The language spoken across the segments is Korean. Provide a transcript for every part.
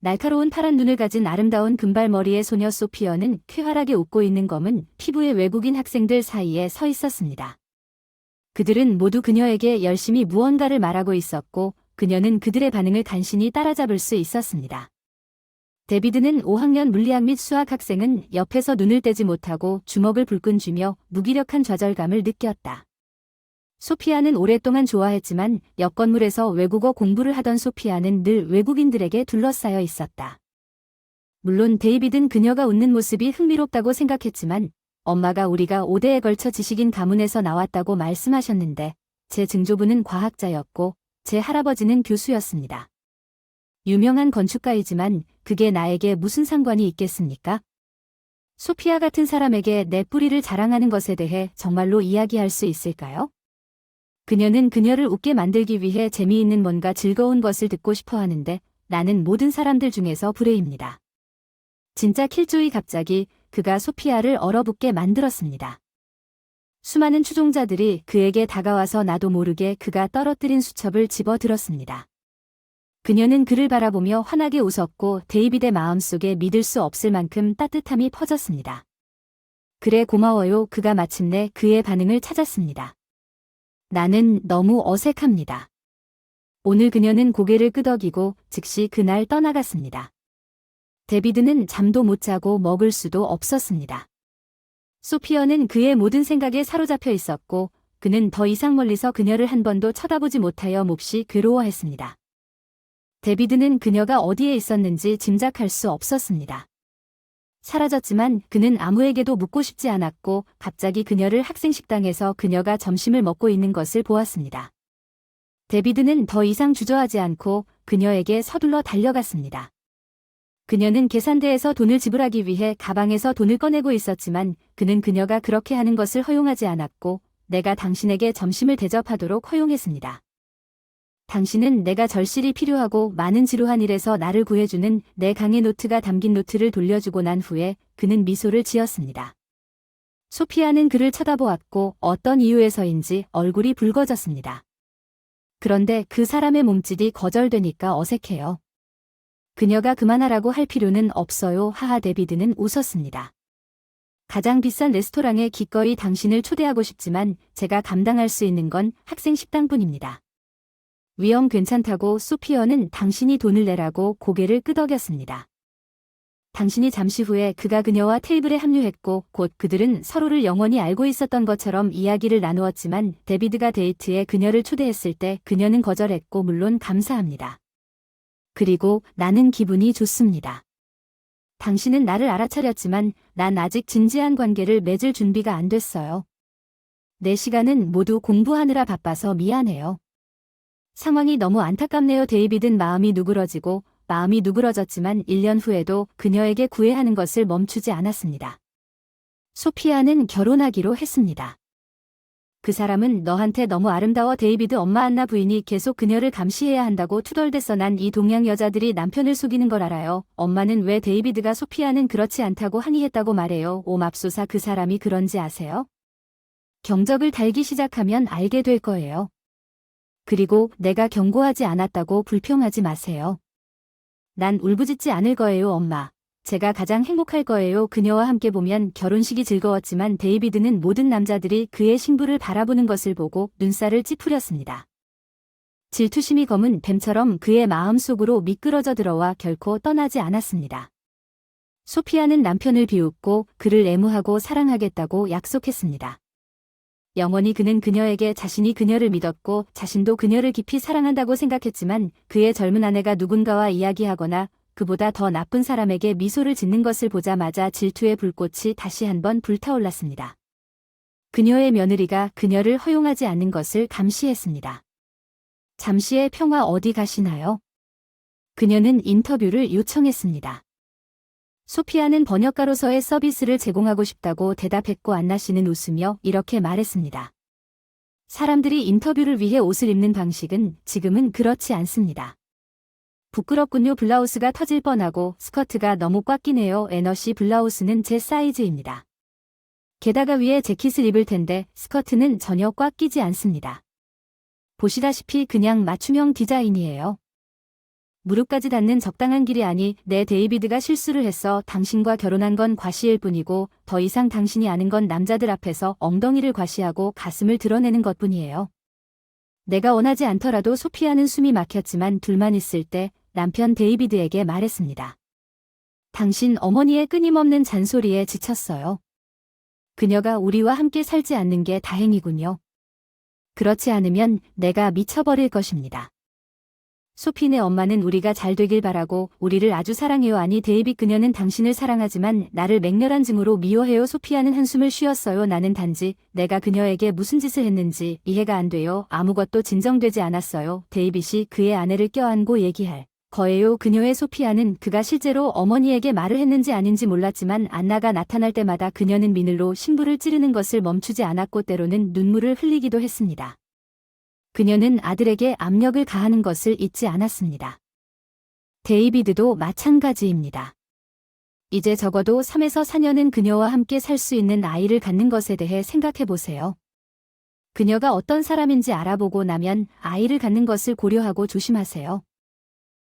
날카로운 파란 눈을 가진 아름다운 금발머리의 소녀 소피어는 쾌활하게 웃고 있는 검은 피부의 외국인 학생들 사이에 서 있었습니다. 그들은 모두 그녀에게 열심히 무언가를 말하고 있었고 그녀는 그들의 반응을 간신히 따라잡을 수 있었습니다. 데비드는 5학년 물리학 및 수학 학생은 옆에서 눈을 떼지 못하고 주먹을 불끈 쥐며 무기력한 좌절감을 느꼈다. 소피아는 오랫동안 좋아했지만 옆 건물에서 외국어 공부를 하던 소피아는 늘 외국인들에게 둘러싸여 있었다. 물론 데이비드는 그녀가 웃는 모습이 흥미롭다고 생각했지만 엄마가 우리가 5대에 걸쳐 지식인 가문에서 나왔다고 말씀하셨는데 제 증조부는 과학자였고 제 할아버지는 교수였습니다. 유명한 건축가이지만 그게 나에게 무슨 상관이 있겠습니까? 소피아 같은 사람에게 내 뿌리를 자랑하는 것에 대해 정말로 이야기할 수 있을까요? 그녀는 그녀를 웃게 만들기 위해 재미있는 뭔가 즐거운 것을 듣고 싶어 하는데 나는 모든 사람들 중에서 불행입니다. 진짜 킬조이 갑자기 그가 소피아를 얼어붙게 만들었습니다. 수많은 추종자들이 그에게 다가와서 나도 모르게 그가 떨어뜨린 수첩을 집어들었습니다. 그녀는 그를 바라보며 환하게 웃었고 데이비드의 마음속에 믿을 수 없을 만큼 따뜻함이 퍼졌습니다. 그래 고마워요. 그가 마침내 그의 반응을 찾았습니다. 나는 너무 어색합니다. 오늘 그녀는 고개를 끄덕이고 즉시 그날 떠나갔습니다. 데비드는 잠도 못 자고 먹을 수도 없었습니다. 소피어는 그의 모든 생각에 사로잡혀 있었고 그는 더 이상 멀리서 그녀를 한 번도 쳐다보지 못하여 몹시 괴로워했습니다. 데비드는 그녀가 어디에 있었는지 짐작할 수 없었습니다. 사라졌지만 그는 아무에게도 묻고 싶지 않았고 갑자기 그녀를 학생 식당에서 그녀가 점심을 먹고 있는 것을 보았습니다. 데비드는 더 이상 주저하지 않고 그녀에게 서둘러 달려갔습니다. 그녀는 계산대에서 돈을 지불하기 위해 가방에서 돈을 꺼내고 있었지만 그는 그녀가 그렇게 하는 것을 허용하지 않았고 내가 당신에게 점심을 대접하도록 허용했습니다. 당신은 내가 절실히 필요하고 많은 지루한 일에서 나를 구해주는 내 강의 노트가 담긴 노트를 돌려주고 난 후에 그는 미소를 지었습니다. 소피아는 그를 쳐다보았고 어떤 이유에서인지 얼굴이 붉어졌습니다. 그런데 그 사람의 몸짓이 거절되니까 어색해요. 그녀가 그만하라고 할 필요는 없어요. 하하. 데비드는 웃었습니다. 가장 비싼 레스토랑에 기꺼이 당신을 초대하고 싶지만 제가 감당할 수 있는 건 학생 식당뿐입니다. 위험 괜찮다고 소피어는 당신이 돈을 내라고 고개를 끄덕였습니다. 당신이 잠시 후에 그가 그녀와 테이블에 합류했고 곧 그들은 서로를 영원히 알고 있었던 것처럼 이야기를 나누었지만 데비드가 데이트에 그녀를 초대했을 때 그녀는 거절했고 물론 감사합니다. 그리고 나는 기분이 좋습니다. 당신은 나를 알아차렸지만 난 아직 진지한 관계를 맺을 준비가 안 됐어요. 내 시간은 모두 공부하느라 바빠서 미안해요. 상황이 너무 안타깝네요. 데이비드는 마음이 누그러졌지만 1년 후에도 그녀에게 구애하는 것을 멈추지 않았습니다. 소피아는 결혼하기로 했습니다. 그 사람은 너한테 너무 아름다워. 데이비드 엄마 안나 부인이 계속 그녀를 감시해야 한다고 투덜댔어. 난 이 동양 여자들이 남편을 속이는 걸 알아요. 엄마는 왜 데이비드가 소피아는 그렇지 않다고 항의했다고 말해요. 오 맙소사. 그 사람이 그런지 아세요? 경적을 달기 시작하면 알게 될 거예요. 그리고 내가 경고하지 않았다고 불평하지 마세요. 난 울부짖지 않을 거예요, 엄마. 제가 가장 행복할 거예요. 그녀와 함께 보면 결혼식이 즐거웠지만 데이비드는 모든 남자들이 그의 신부를 바라보는 것을 보고 눈살을 찌푸렸습니다. 질투심이 검은 뱀처럼 그의 마음속으로 미끄러져 들어와 결코 떠나지 않았습니다. 소피아는 남편을 비웃고 그를 애무하고 사랑하겠다고 약속했습니다. 영원히 그는 그녀에게 자신이 그녀를 믿었고 자신도 그녀를 깊이 사랑한다고 생각했지만 그의 젊은 아내가 누군가와 이야기하거나 그보다 더 나쁜 사람에게 미소를 짓는 것을 보자마자 질투의 불꽃이 다시 한번 불타올랐습니다. 그녀의 며느리가 그녀를 허용하지 않는 것을 감시했습니다. 잠시의 평화 어디 가시나요? 그녀는 인터뷰를 요청했습니다. 소피아는 번역가로서의 서비스를 제공하고 싶다고 대답했고 안나 씨는 웃으며 이렇게 말했습니다. 사람들이 인터뷰를 위해 옷을 입는 방식은 지금은 그렇지 않습니다. 부끄럽군요. 블라우스가 터질 뻔하고 스커트가 너무 꽉 끼네요. 애너 씨 블라우스는 제 사이즈입니다. 게다가 위에 재킷을 입을 텐데 스커트는 전혀 꽉 끼지 않습니다. 보시다시피 그냥 맞춤형 디자인이에요. 무릎까지 닿는 적당한 길이 아니 내 데이비드가 실수를 했어. 당신과 결혼한 건 과시일 뿐이고 더 이상 당신이 아는 건 남자들 앞에서 엉덩이를 과시하고 가슴을 드러내는 것뿐이에요. 내가 원하지 않더라도 소피아는 숨이 막혔지만 둘만 있을 때 남편 데이비드에게 말했습니다. 당신 어머니의 끊임없는 잔소리에 지쳤어요. 그녀가 우리와 함께 살지 않는 게 다행이군요. 그렇지 않으면 내가 미쳐버릴 것입니다. 소피네 엄마는 우리가 잘 되길 바라고 우리를 아주 사랑해요. 아니 데이빗 그녀는 당신을 사랑하지만 나를 맹렬한 증오로 미워해요. 소피아는 한숨을 쉬었어요. 나는 단지 내가 그녀에게 무슨 짓을 했는지 이해가 안 돼요. 아무것도 진정되지 않았어요. 데이빗이 그의 아내를 껴안고 얘기할 거예요. 그녀의 소피아는 그가 실제로 어머니에게 말을 했는지 아닌지 몰랐지만 안나가 나타날 때마다 그녀는 비늘로 심부를 찌르는 것을 멈추지 않았고 때로는 눈물을 흘리기도 했습니다. 그녀는 아들에게 압력을 가하는 것을 잊지 않았습니다. 데이비드도 마찬가지입니다. 이제 적어도 3에서 4년은 그녀와 함께 살 수 있는 아이를 갖는 것에 대해 생각해 보세요. 그녀가 어떤 사람인지 알아보고 나면 아이를 갖는 것을 고려하고 조심하세요.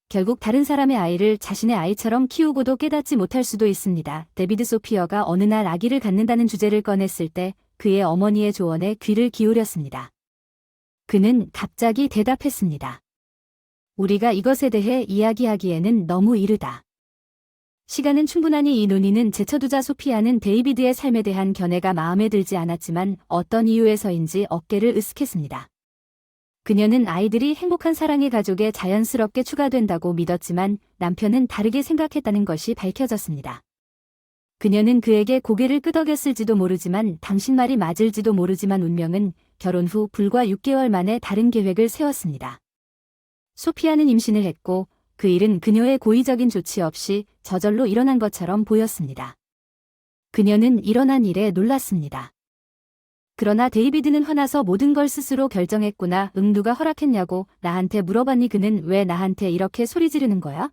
결국 다른 사람의 아이를 자신의 아이처럼 키우고도 깨닫지 못할 수도 있습니다. 데비드 소피어가 어느 날 아기를 갖는다는 주제를 꺼냈을 때 그의 어머니의 조언에 귀를 기울였습니다. 그는 갑자기 대답했습니다. 우리가 이것에 대해 이야기하기에는 너무 이르다. 시간은 충분하니 이 논의는 제쳐두자. 소피아는 데이비드의 삶에 대한 견해가 마음에 들지 않았지만 어떤 이유에서인지 어깨를 으쓱했습니다. 그녀는 아이들이 행복한 사랑의 가족에 자연스럽게 추가된다고 믿었지만 남편은 다르게 생각했다는 것이 밝혀졌습니다. 그녀는 그에게 고개를 끄덕였을지도 모르지만 당신 말이 맞을지도 모르지만 운명은 결혼 후 불과 6개월 만에 다른 계획을 세웠습니다. 소피아는 임신을 했고 그 일은 그녀의 고의적인 조치 없이 저절로 일어난 것처럼 보였습니다. 그녀는 일어난 일에 놀랐습니다. 그러나 데이비드는 화나서 모든 걸 스스로 결정했구나. 누가 허락했냐고 나한테 물어봤니? 그는 왜 나한테 이렇게 소리 지르는 거야?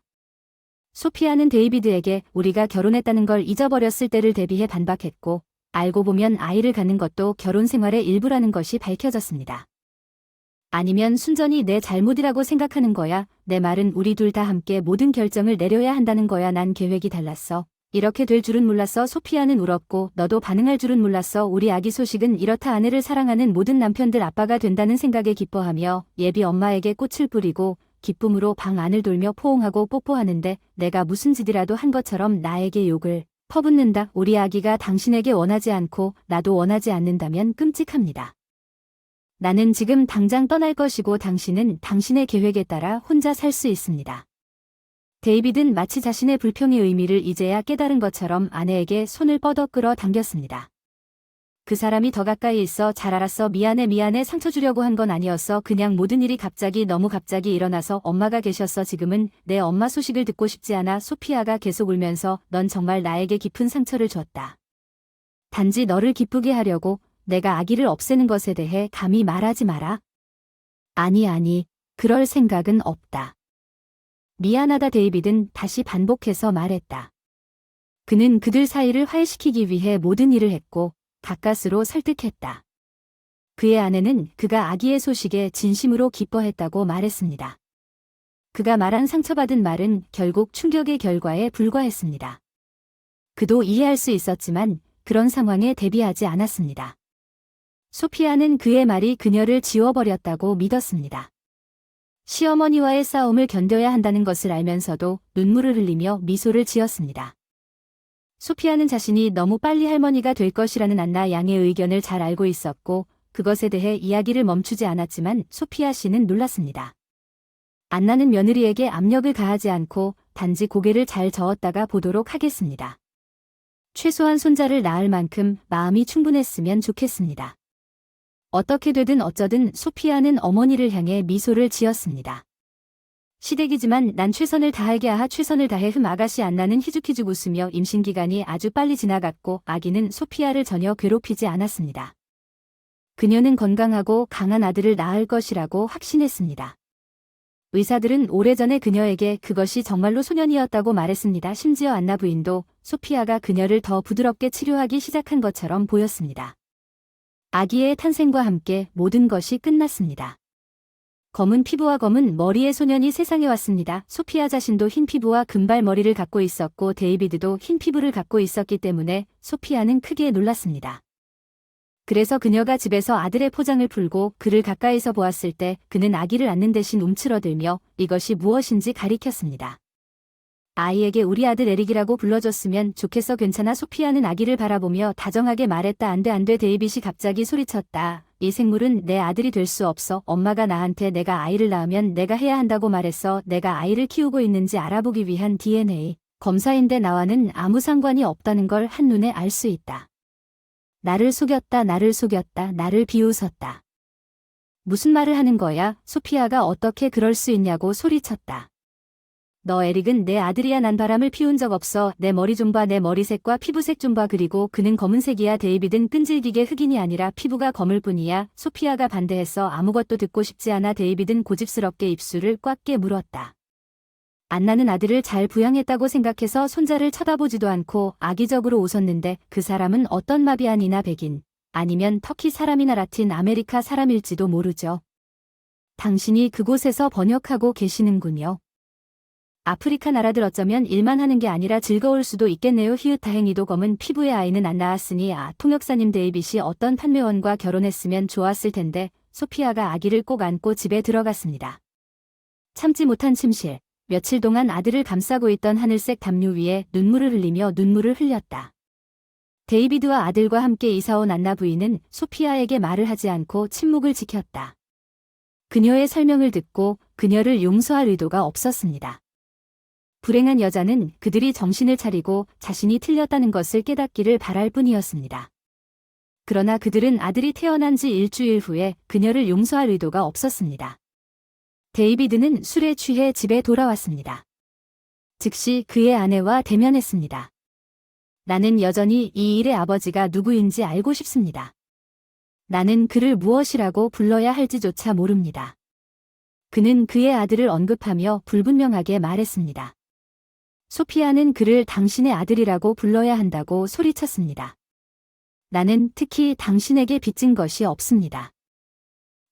소피아는 데이비드에게 우리가 결혼했다는 걸 잊어버렸을 때를 대비해 반박했고 알고 보면 아이를 갖는 것도 결혼 생활의 일부라는 것이 밝혀졌습니다. 아니면 순전히 내 잘못이라고 생각하는 거야. 내 말은 우리 둘 다 함께 모든 결정을 내려야 한다는 거야. 난 계획이 달랐어. 이렇게 될 줄은 몰랐어. 소피아는 울었고 너도 반응할 줄은 몰랐어. 우리 아기 소식은 이렇다. 아내를 사랑하는 모든 남편들 아빠가 된다는 생각에 기뻐하며 예비 엄마에게 꽃을 뿌리고 기쁨으로 방 안을 돌며 포옹하고 뽀뽀하는데 내가 무슨 짓이라도 한 것처럼 나에게 욕을 퍼붓는다. 우리 아기가 당신에게 원하지 않고 나도 원하지 않는다면 끔찍합니다. 나는 지금 당장 떠날 것이고 당신은 당신의 계획에 따라 혼자 살 수 있습니다. 데이비드는 마치 자신의 불평의 의미를 이제야 깨달은 것처럼 아내에게 손을 뻗어 끌어당겼습니다. 그 사람이 더 가까이 있어. 잘 알았어. 미안해. 상처 주려고 한 건 아니었어. 그냥 모든 일이 너무 갑자기 일어나서 엄마가 계셨어. 지금은 내 엄마 소식을 듣고 싶지 않아. 소피아가 계속 울면서 넌 정말 나에게 깊은 상처를 줬다. 단지 너를 기쁘게 하려고 내가 아기를 없애는 것에 대해 감히 말하지 마라. 아니, 그럴 생각은 없다. 미안하다. 데이비드는 다시 반복해서 말했다. 그는 그들 사이를 화해시키기 위해 모든 일을 했고 가까스로 설득했다. 그의 아내는 그가 아기의 소식에 진심으로 기뻐했다고 말했습니다. 그가 말한 상처받은 말은 결국 충격의 결과에 불과했습니다. 그도 이해할 수 있었지만 그런 상황에 대비하지 않았습니다. 소피아는 그의 말이 그녀를 지워버렸다고 믿었습니다. 시어머니와의 싸움을 견뎌야 한다는 것을 알면서도 눈물을 흘리며 미소를 지었습니다. 소피아는 자신이 너무 빨리 할머니가 될 것이라는 안나 양의 의견을 잘 알고 있었고 그것에 대해 이야기를 멈추지 않았지만 소피아 씨는 놀랐습니다. 안나는 며느리에게 압력을 가하지 않고 단지 고개를 잘 저었다가 보도록 하겠습니다. 최소한 손자를 낳을 만큼 마음이 충분했으면 좋겠습니다. 어떻게 되든 어쩌든 소피아는 어머니를 향해 미소를 지었습니다. 시댁이지만 난 최선을 다하게 최선을 다해. 아가씨 안나는 희죽희죽 웃으며 임신기간이 아주 빨리 지나갔고 아기는 소피아를 전혀 괴롭히지 않았습니다. 그녀는 건강하고 강한 아들을 낳을 것이라고 확신했습니다. 의사들은 오래전에 그녀에게 그것이 정말로 소년이었다고 말했습니다. 심지어 안나 부인도 소피아가 그녀를 더 부드럽게 치료하기 시작한 것처럼 보였습니다. 아기의 탄생과 함께 모든 것이 끝났습니다. 검은 피부와 검은 머리의 소년이 세상에 왔습니다. 소피아 자신도 흰 피부와 금발 머리를 갖고 있었고 데이비드도 흰 피부를 갖고 있었기 때문에 소피아는 크게 놀랐습니다. 그래서 그녀가 집에서 아들의 포장을 풀고 그를 가까이서 보았을 때 그는 아기를 안는 대신 움츠러들며 이것이 무엇인지 가리켰습니다. 아이에게 우리 아들 에릭이라고 불러줬으면 좋겠어. 괜찮아. 소피아는 아기를 바라보며 다정하게 말했다. 안 돼, 안 돼. 데이빗이 갑자기 소리쳤다. 이 생물은 내 아들이 될 수 없어. 엄마가 나한테 내가 아이를 낳으면 내가 해야 한다고 말했어. 내가 아이를 키우고 있는지 알아보기 위한 DNA 검사인데 나와는 아무 상관이 없다는 걸 한눈에 알 수 있다. 나를 속였다. 나를 속였다. 나를 비웃었다. 무슨 말을 하는 거야? 소피아가 어떻게 그럴 수 있냐고 소리쳤다. 너 에릭은 내 아들이야. 난 바람을 피운 적 없어. 내 머리 좀 봐. 내 머리색과 피부색 좀 봐. 그리고 그는 검은색이야. 데이빗은 끈질기게 흑인이 아니라 피부가 검을 뿐이야. 소피아가 반대했어. 아무것도 듣고 싶지 않아. 데이빗은 고집스럽게 입술을 꽉 깨물었다. 안 나는 아들을 잘 부양했다고 생각해서 손자를 쳐다보지도 않고 악의적으로 웃었는데 그 사람은 어떤 마비안이나 백인 아니면 터키 사람이나 라틴 아메리카 사람일지도 모르죠. 당신이 그곳에서 번역하고 계시는군요. 아프리카 나라들 어쩌면 일만 하는 게 아니라 즐거울 수도 있겠네요. 히읗 다행히도 검은 피부의 아이는 안 낳았으니 통역사님 데이빗이 어떤 판매원과 결혼했으면 좋았을 텐데 소피아가 아기를 꼭 안고 집에 들어갔습니다. 참지 못한 침실. 며칠 동안 아들을 감싸고 있던 하늘색 담요 위에 눈물을 흘리며 눈물을 흘렸다. 데이비드와 아들과 함께 이사온 안나 부인은 소피아에게 말을 하지 않고 침묵을 지켰다. 그녀의 설명을 듣고 그녀를 용서할 의도가 없었습니다. 불행한 여자는 그들이 정신을 차리고 자신이 틀렸다는 것을 깨닫기를 바랄 뿐이었습니다. 그러나 그들은 아들이 태어난 지 일주일 후에 그녀를 용서할 의도가 없었습니다. 데이비드는 술에 취해 집에 돌아왔습니다. 즉시 그의 아내와 대면했습니다. 나는 여전히 이 일의 아버지가 누구인지 알고 싶습니다. 나는 그를 무엇이라고 불러야 할지조차 모릅니다. 그는 그의 아들을 언급하며 불분명하게 말했습니다. 소피아는 그를 당신의 아들이라고 불러야 한다고 소리쳤습니다. 나는 특히 당신에게 빚진 것이 없습니다.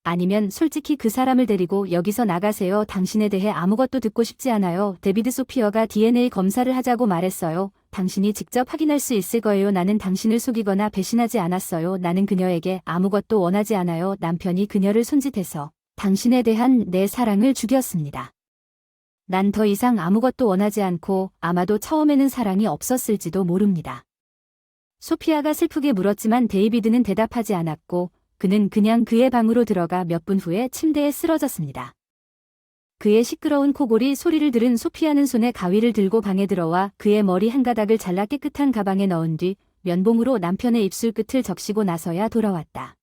아니면 솔직히 그 사람을 데리고 여기서 나가세요. 당신에 대해 아무것도 듣고 싶지 않아요. 데비드 소피아가 DNA 검사를 하자고 말했어요. 당신이 직접 확인할 수 있을 거예요. 나는 당신을 속이거나 배신하지 않았어요. 나는 그녀에게 아무것도 원하지 않아요. 남편이 그녀를 손짓해서 당신에 대한 내 사랑을 죽였습니다. 난 더 이상 아무것도 원하지 않고 아마도 처음에는 사랑이 없었을지도 모릅니다. 소피아가 슬프게 물었지만 데이비드는 대답하지 않았고 그는 그냥 그의 방으로 들어가 몇 분 후에 침대에 쓰러졌습니다. 그의 시끄러운 코골이 소리를 들은 소피아는 손에 가위를 들고 방에 들어와 그의 머리 한 가닥을 잘라 깨끗한 가방에 넣은 뒤 면봉으로 남편의 입술 끝을 적시고 나서야 돌아왔다.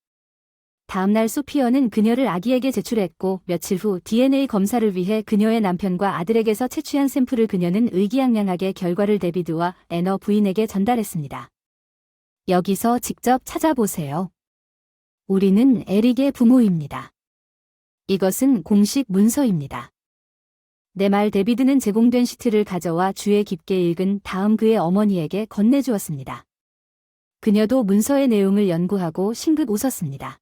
다음날 소피아는 그녀를 아기에게 제출했고 며칠 후 DNA 검사를 위해 그녀의 남편과 아들에게서 채취한 샘플을 그녀는 의기양양하게 결과를 데비드와 애너 부인에게 전달했습니다. 여기서 직접 찾아보세요. 우리는 에릭의 부모입니다. 이것은 공식 문서입니다. 내 말 데비드는 제공된 시트를 가져와 주의 깊게 읽은 다음 그의 어머니에게 건네주었습니다. 그녀도 문서의 내용을 연구하고 싱긋 웃었습니다.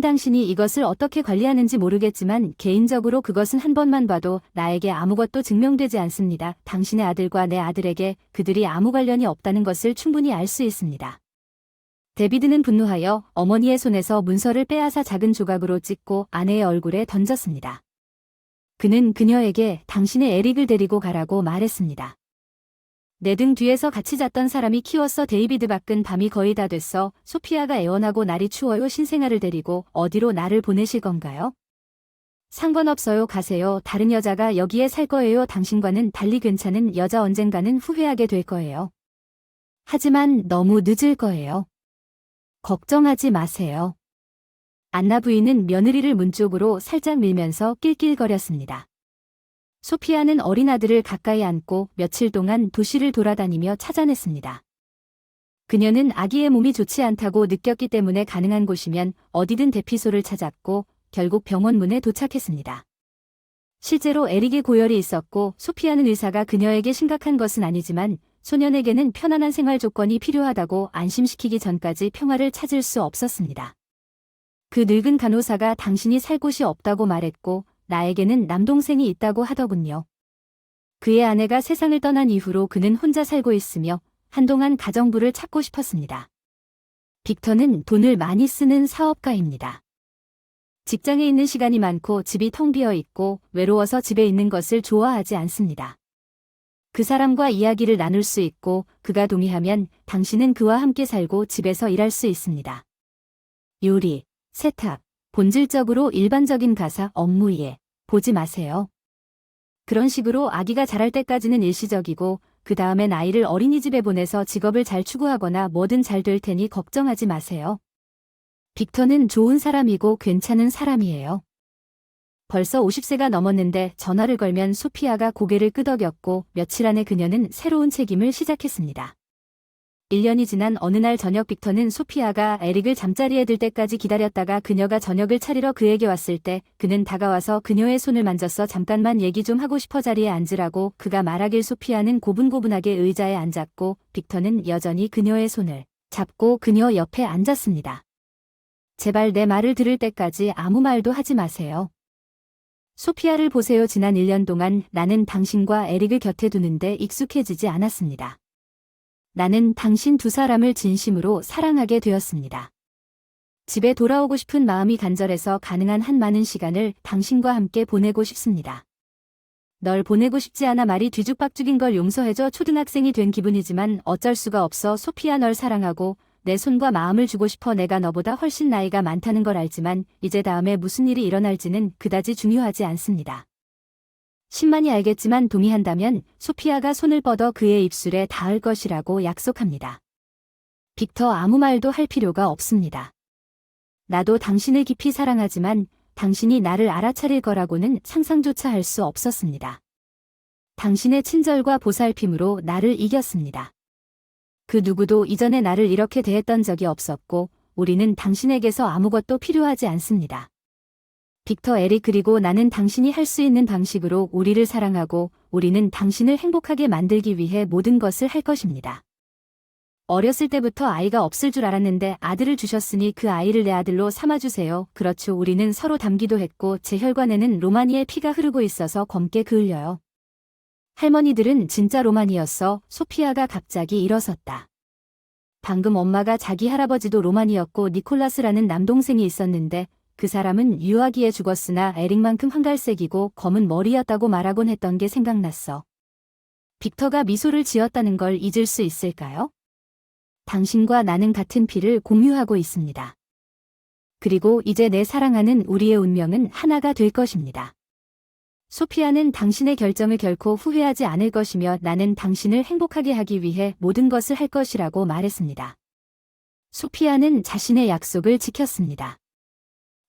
당신이 이것을 어떻게 관리하는지 모르겠지만 개인적으로 그것은 한 번만 봐도 나에게 아무것도 증명되지 않습니다. 당신의 아들과 내 아들에게 그들이 아무 관련이 없다는 것을 충분히 알 수 있습니다. 데비드는 분노하여 어머니의 손에서 문서를 빼앗아 작은 조각으로 찢고 아내의 얼굴에 던졌습니다. 그는 그녀에게 당신의 에릭을 데리고 가라고 말했습니다. 내 등 뒤에서 같이 잤던 사람이 키웠어. 데이비드 밖은 밤이 거의 다 됐어. 소피아가 애원하고 날이 추워요. 신생아를 데리고 어디로 나를 보내실 건가요? 상관없어요. 가세요. 다른 여자가 여기에 살 거예요. 당신과는 달리 괜찮은 여자 언젠가는 후회하게 될 거예요. 하지만 너무 늦을 거예요. 걱정하지 마세요. 안나 부인은 며느리를 문 쪽으로 살짝 밀면서 낄낄거렸습니다. 소피아는 어린 아들을 가까이 안고 며칠 동안 도시를 돌아다니며 찾아냈습니다. 그녀는 아기의 몸이 좋지 않다고 느꼈기 때문에 가능한 곳이면 어디든 대피소를 찾았고 결국 병원 문에 도착했습니다. 실제로 에릭의 고열이 있었고 소피아는 의사가 그녀에게 심각한 것은 아니지만 소년에게는 편안한 생활 조건이 필요하다고 안심시키기 전까지 평화를 찾을 수 없었습니다. 그 늙은 간호사가 당신이 살 곳이 없다고 말했고 나에게는 남동생이 있다고 하더군요. 그의 아내가 세상을 떠난 이후로 그는 혼자 살고 있으며 한동안 가정부를 찾고 싶었습니다. 빅터는 돈을 많이 쓰는 사업가입니다. 직장에 있는 시간이 많고 집이 텅 비어 있고 외로워서 집에 있는 것을 좋아하지 않습니다. 그 사람과 이야기를 나눌 수 있고 그가 동의하면 당신은 그와 함께 살고 집에서 일할 수 있습니다. 요리, 세탁, 본질적으로 일반적인 가사 업무 이해, 보지 마세요. 그런 식으로 아기가 자랄 때까지는 일시적이고 그 다음엔 아이를 어린이집에 보내서 직업을 잘 추구하거나 뭐든 잘 될 테니 걱정하지 마세요. 빅터는 좋은 사람이고 괜찮은 사람이에요. 벌써 50세가 넘었는데 전화를 걸면 소피아가 고개를 끄덕였고 며칠 안에 그녀는 새로운 책임을 시작했습니다. 1년이 지난 어느 날 저녁 빅터는 소피아가 에릭을 잠자리에 들 때까지 기다렸다가 그녀가 저녁을 차리러 그에게 왔을 때 그는 다가와서 그녀의 손을 만졌어 잠깐만 얘기 좀 하고 싶어 자리에 앉으라고 그가 말하길 소피아는 고분고분하게 의자에 앉았고 빅터는 여전히 그녀의 손을 잡고 그녀 옆에 앉았습니다. 제발 내 말을 들을 때까지 아무 말도 하지 마세요. 소피아를 보세요. 지난 1년 동안 나는 당신과 에릭을 곁에 두는데 익숙해지지 않았습니다. 나는 당신 두 사람을 진심으로 사랑하게 되었습니다. 집에 돌아오고 싶은 마음이 간절해서 가능한 한 많은 시간을 당신과 함께 보내고 싶습니다. 널 보내고 싶지 않아 말이 뒤죽박죽인 걸 용서해줘. 초등학생이 된 기분이지만 어쩔 수가 없어. 소피아 널 사랑하고 내 손과 마음을 주고 싶어. 내가 너보다 훨씬 나이가 많다는 걸 알지만 이제 다음에 무슨 일이 일어날지는 그다지 중요하지 않습니다. 신만이 알겠지만 동의한다면 소피아가 손을 뻗어 그의 입술에 닿을 것이라고 약속합니다. 빅터 아무 말도 할 필요가 없습니다. 나도 당신을 깊이 사랑하지만 당신이 나를 알아차릴 거라고는 상상조차 할 수 없었습니다. 당신의 친절과 보살핌으로 나를 이겼습니다. 그 누구도 이전에 나를 이렇게 대했던 적이 없었고 우리는 당신에게서 아무것도 필요하지 않습니다. 빅터 에릭 그리고 나는 당신이 할 수 있는 방식으로 우리를 사랑하고 우리는 당신을 행복하게 만들기 위해 모든 것을 할 것입니다. 어렸을 때부터 아이가 없을 줄 알았는데 아들을 주셨으니 그 아이를 내 아들로 삼아주세요. 그렇죠. 우리는 서로 닮기도 했고 제 혈관에는 로마니의 피가 흐르고 있어서 검게 그을려요. 할머니들은 진짜 로마니였어. 소피아가 갑자기 일어섰다. 방금 엄마가 자기 할아버지도 로마니였고 니콜라스라는 남동생이 있었는데 그 사람은 유아기에 죽었으나 에릭만큼 한갈색이고 검은 머리였다고 말하곤 했던 게 생각났어. 빅터가 미소를 지었다는 걸 잊을 수 있을까요? 당신과 나는 같은 피를 공유하고 있습니다. 그리고 이제 내 사랑하는 우리의 운명은 하나가 될 것입니다. 소피아는 당신의 결정을 결코 후회하지 않을 것이며 나는 당신을 행복하게 하기 위해 모든 것을 할 것이라고 말했습니다. 소피아는 자신의 약속을 지켰습니다.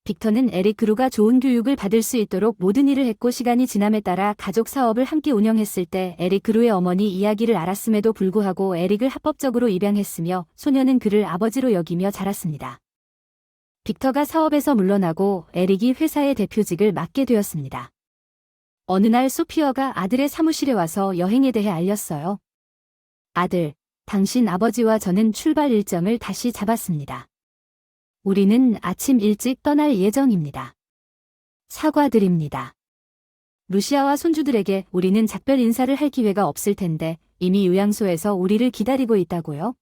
빅터는 에릭 그루가 좋은 교육을 받을 수 있도록 모든 일을 했고 시간이 지남에 따라 가족 사업을 함께 운영했을 때 에릭 그루의 어머니 이야기를 알았음에도 불구하고 에릭을 합법적으로 입양했으며 소녀는 그를 아버지로 여기며 자랐습니다. 빅터가 사업에서 물러나고 에릭이 회사의 대표직을 맡게 되었습니다. 어느 날 소피아가 아들의 사무실에 와서 여행에 대해 알렸어요. 아들, 당신 아버지와 저는 출발 일정을 다시 잡았습니다. 우리는 아침 일찍 떠날 예정입니다. 사과드립니다. 루시아와 손주들에게 우리는 작별 인사를 할 기회가 없을 텐데 이미 요양소에서 우리를 기다리고 있다고요?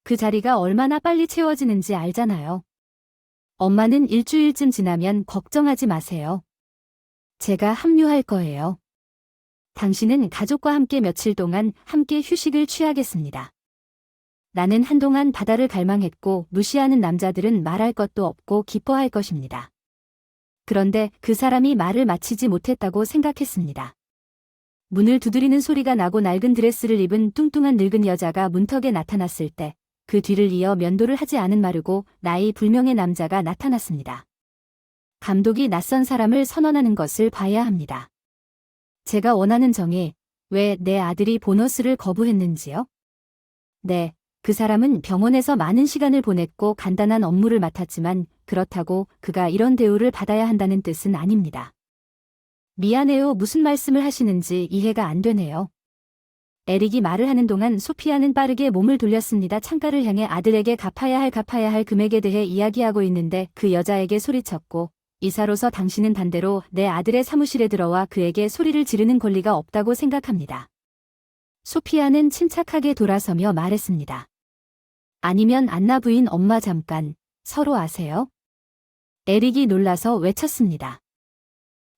그 자리가 얼마나 빨리 채워지는지 알잖아요. 엄마는 일주일쯤 지나면 걱정하지 마세요. 제가 합류할 거예요. 당신은 가족과 함께 며칠 동안 함께 휴식을 취하겠습니다. 나는 한동안 바다를 갈망했고 무시하는 남자들은 말할 것도 없고 기뻐할 것입니다. 그런데 그 사람이 말을 마치지 못했다고 생각했습니다. 문을 두드리는 소리가 나고 낡은 드레스를 입은 뚱뚱한 늙은 여자가 문턱에 나타났을 때 그 뒤를 이어 면도를 하지 않은 마르고 나이 불명의 남자가 나타났습니다. 감독이 낯선 사람을 선언하는 것을 봐야 합니다. 제가 원하는 정의, 왜 내 아들이 보너스를 거부했는지요? 네. 그 사람은 병원에서 많은 시간을 보냈고 간단한 업무를 맡았지만 그렇다고 그가 이런 대우를 받아야 한다는 뜻은 아닙니다. 미안해요. 무슨 말씀을 하시는지 이해가 안 되네요. 에릭이 말을 하는 동안 소피아는 빠르게 몸을 돌렸습니다. 창가를 향해 아들에게 갚아야 할 금액에 대해 이야기하고 있는데 그 여자에게 소리쳤고, 이사로서 당신은 반대로 내 아들의 사무실에 들어와 그에게 소리를 지르는 권리가 없다고 생각합니다. 소피아는 침착하게 돌아서며 말했습니다. 아니면 안나 부인 엄마 잠깐, 서로 아세요? 에릭이 놀라서 외쳤습니다.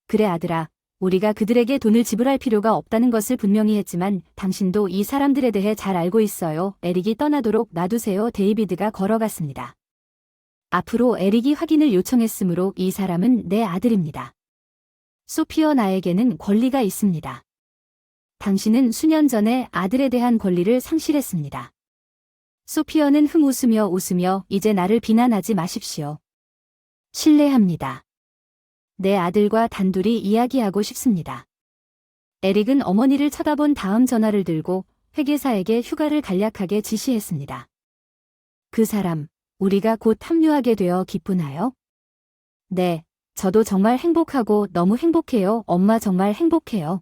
그래 아들아, 우리가 그들에게 돈을 지불할 필요가 없다는 것을 분명히 했지만 당신도 이 사람들에 대해 잘 알고 있어요. 에릭이 떠나도록 놔두세요. 데이비드가 걸어갔습니다. 앞으로 에릭이 확인을 요청했으므로 이 사람은 내 아들입니다. 소피어 나에게는 권리가 있습니다. 당신은 수년 전에 아들에 대한 권리를 상실했습니다. 소피어는 웃으며 이제 나를 비난하지 마십시오. 실례합니다. 내 아들과 단둘이 이야기하고 싶습니다. 에릭은 어머니를 쳐다본 다음 전화를 들고 회계사에게 휴가를 간략하게 지시했습니다. 그 사람, 우리가 곧 합류하게 되어 기쁘나요? 네, 저도 정말 행복하고 너무 행복해요. 엄마 정말 행복해요.